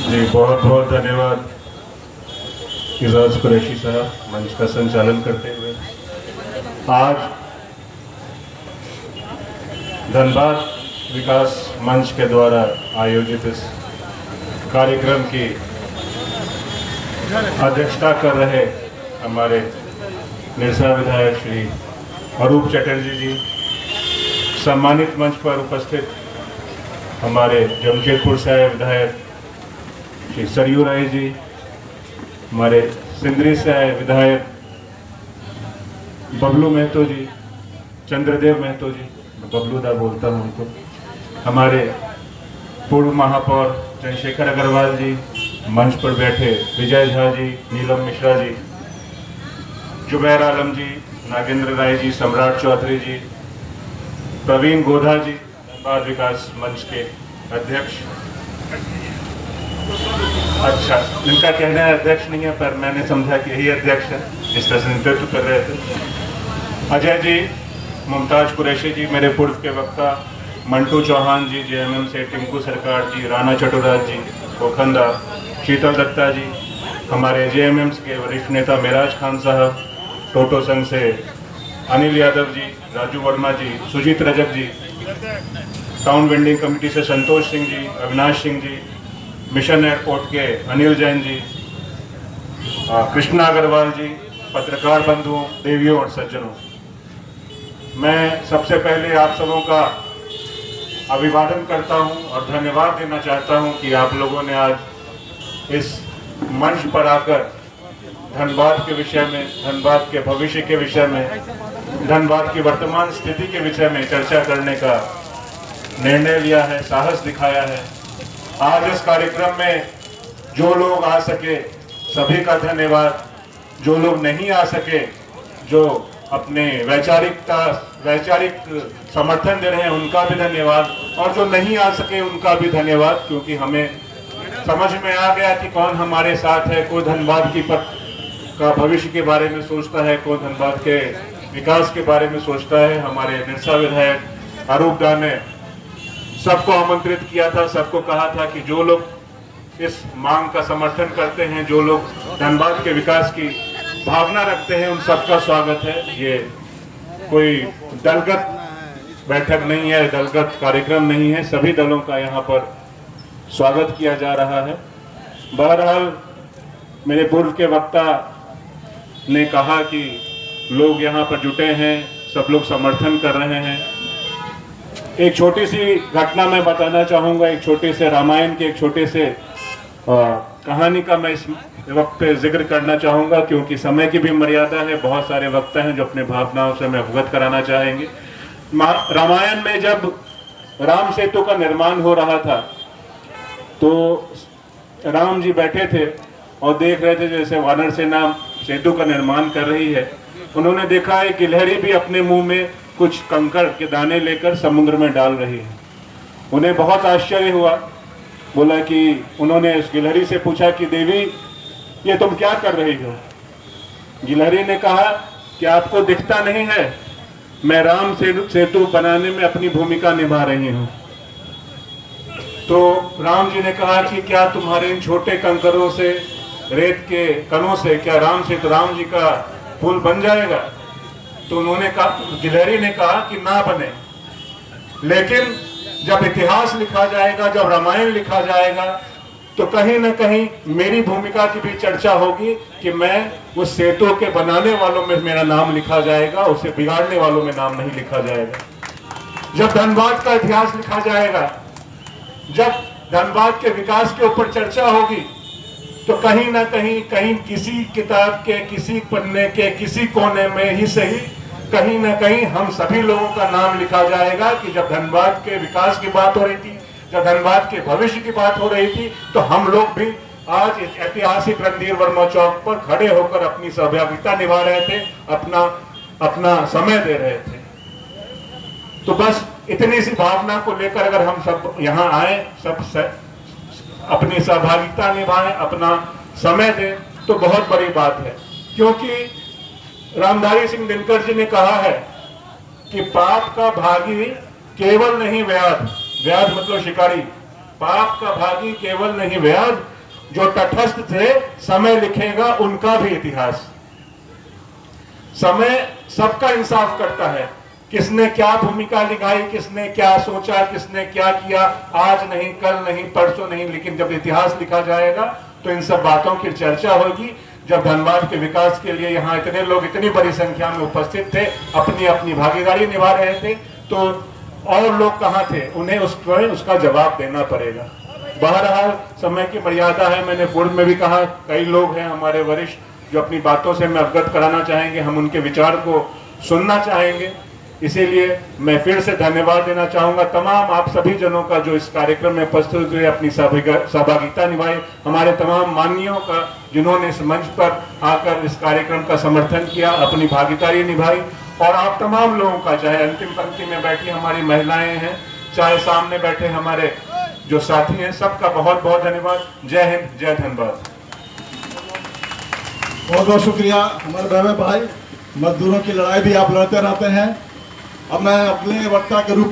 जी बहुत बहुत धन्यवाद एजाज कुरैशी साहब मंच का संचालन करते हुए। आज धनबाद विकास मंच के द्वारा आयोजित इस कार्यक्रम की अध्यक्षता कर रहे हमारे निरसा विधायक श्री अरूप चटर्जी जी, सम्मानित मंच पर उपस्थित हमारे जमशेदपुर से आए विधायक श्री सरयू राय जी, हमारे सिंदरी से आए विधायक बबलू महतो जी, चंद्रदेव महतो जी, मैं बबलू दा बोलता हूँ उनको, हमारे पूर्व महापौर चंद्रशेखर अग्रवाल जी, मंच पर बैठे विजय झा जी, नीलम मिश्रा जी, जुबैर आलम जी, नागेंद्र राय जी, सम्राट चौधरी जी, प्रवीण गोधा जी, धनबाद विकास मंच के अध्यक्ष। अच्छा, इनका कहना है अध्यक्ष नहीं है, पर मैंने समझा कि यही अध्यक्ष है, इस तरह से नेतृत्व कर रहे थे। अजय जी, मुमताज कुरैशी जी, मेरे पूर्व के वक्ता मंटू चौहान जी, जेएमएम से टिंकू सरकार जी, राणा चटुराज जी, कोखंदा, शीतल दत्ता जी, हमारे जेएमएम के वरिष्ठ नेता मेराज खान साहब, टोटो संघ से अनिल यादव जी, राजू वर्मा जी, सुजीत रजक जी, टाउन वेंडिंग कमेटी से संतोष सिंह जी, अविनाश सिंह जी, मिशन एयरपोर्ट के अनिल जैन जी, कृष्णा अग्रवाल जी, पत्रकार बंधुओं, देवियों और सज्जनों, मैं सबसे पहले आप सबों का अभिवादन करता हूं और धन्यवाद देना चाहता हूं कि आप लोगों ने आज इस मंच पर आकर धनबाद के विषय में, धनबाद के भविष्य के विषय में, धनबाद की वर्तमान स्थिति के विषय में चर्चा करने का निर्णय लिया है, साहस दिखाया है। आज इस कार्यक्रम में जो लोग आ सके सभी का धन्यवाद, जो लोग नहीं आ सके, जो अपने वैचारिक समर्थन दे रहे हैं उनका भी धन्यवाद, और जो नहीं आ सके उनका भी धन्यवाद, क्योंकि हमें समझ में आ गया कि कौन हमारे साथ है। कोई धनबाद की का भविष्य के बारे में सोचता है, कोई धनबाद के विकास के बारे में सोचता है। हमारे निरसा विधायक अरूप दा ने सबको आमंत्रित किया था, सबको कहा था कि जो लोग इस मांग का समर्थन करते हैं, जो लोग धनबाद के विकास की भावना रखते हैं, उन सबका स्वागत है। ये कोई दलगत बैठक नहीं है, दलगत कार्यक्रम नहीं है, सभी दलों का यहाँ पर स्वागत किया जा रहा है। बहरहाल मेरे पूर्व के वक्ता ने कहा कि लोग यहाँ पर जुटे हैं, सब लोग समर्थन कर रहे हैं। एक छोटी सी घटना मैं बताना चाहूँगा, एक छोटे से रामायण के एक छोटे से कहानी का मैं इस वक्त पे जिक्र करना चाहूँगा, क्योंकि समय की भी मर्यादा है। बहुत सारे वक्ता हैं जो अपने भावनाओं से हमें अवगत कराना चाहेंगे। रामायण में जब राम सेतु का निर्माण हो रहा था तो राम जी बैठे थे और देख रहे थे जैसे वानर सेना सेतु का निर्माण कर रही है। उन्होंने देखा है गिलहरी भी अपने मुंह में कुछ कंकड़ के दाने लेकर समुद्र में डाल रही है। उन्हें बहुत आश्चर्य हुआ। बोला कि उन्होंने उस गिलहरी से पूछा कि देवी, ये तुम क्या कर रही हो? गिलहरी ने कहा कि आपको दिखता नहीं है, मैं राम सेतु बनाने में अपनी भूमिका निभा रही हूँ। तो राम जी ने कहा कि क्या तुम्हारे इन छोटे कंकरों से, रेत के कणों से क्या राम जी का पुल बन जाएगा? तो उन्होंने कहा, गिलहरी ने कहा कि ना बने, लेकिन जब इतिहास लिखा जाएगा, जब रामायण लिखा जाएगा, तो कहीं ना कहीं मेरी भूमिका की भी चर्चा होगी कि मैं उस सेतु के बनाने वालों में मेरा नाम लिखा जाएगा, उसे बिगाड़ने वालों में नाम नहीं लिखा जाएगा। जब धनबाद का इतिहास लिखा जाएगा, जब धनबाद के विकास के ऊपर चर्चा होगी, तो कहीं ना कहीं किसी किताब के किसी पन्ने के किसी कोने में ही सही, कहीं ना कहीं हम सभी लोगों का नाम लिखा जाएगा कि जब धनबाद के विकास की बात हो रही थी, जब धनबाद के भविष्य की बात हो रही थी, तो हम लोग भी आज इस ऐतिहासिक रणधीर वर्मा चौक पर खड़े होकर अपनी सहभागिता निभा रहे थे, अपना समय दे रहे थे। तो बस इतनी सी भावना को लेकर अगर हम सब यहाँ आए, सब अपनी सहभागिता निभाएं, अपना समय दें, तो बहुत बड़ी बात है। क्योंकि रामधारी सिंह दिनकर जी ने कहा है कि पाप का भागी केवल नहीं व्याध, व्याध मतलब शिकारी, पाप का भागी केवल नहीं व्याध, जो तटस्थ थे, समय लिखेगा उनका भी इतिहास। समय सबका इंसाफ करता है, किसने क्या भूमिका निभाई, किसने क्या सोचा, किसने क्या किया, आज नहीं, कल नहीं, परसों नहीं, लेकिन जब इतिहास लिखा जाएगा तो इन सब बातों की चर्चा होगी। जब धनबाद के विकास के लिए यहाँ इतने लोग इतनी बड़ी संख्या में उपस्थित थे, अपनी अपनी भागीदारी निभा रहे थे, तो और लोग कहाँ थे, उन्हें उसका जवाब देना पड़ेगा। बहरहाल समय की मर्यादा है, मैंने पूर्व में भी कहा, कई लोग हैं हमारे वरिष्ठ जो अपनी बातों से हमें अवगत कराना चाहेंगे, हम उनके विचार को सुनना चाहेंगे। इसीलिए मैं फिर से धन्यवाद देना चाहूंगा तमाम आप सभी जनों का जो इस कार्यक्रम में उपस्थित हुए, अपनी सहभागिता निभाई, हमारे तमाम माननीयों का जिन्होंने इस मंच पर आकर इस कार्यक्रम का समर्थन किया, अपनी भागीदारी निभाई, और आप तमाम लोगों का, चाहे अंतिम पंक्ति में बैठी हमारी महिलाएं हैं, चाहे सामने बैठे हमारे जो साथी हैं, सबका बहुत बहुत धन्यवाद। जय हिंद, जय धनबाद। बहुत बहुत शुक्रिया हमारे बहवे भाई। मजदूरों की लड़ाई भी आप लड़ते रहते हैं। अब मैं अपने वक्ता के रूप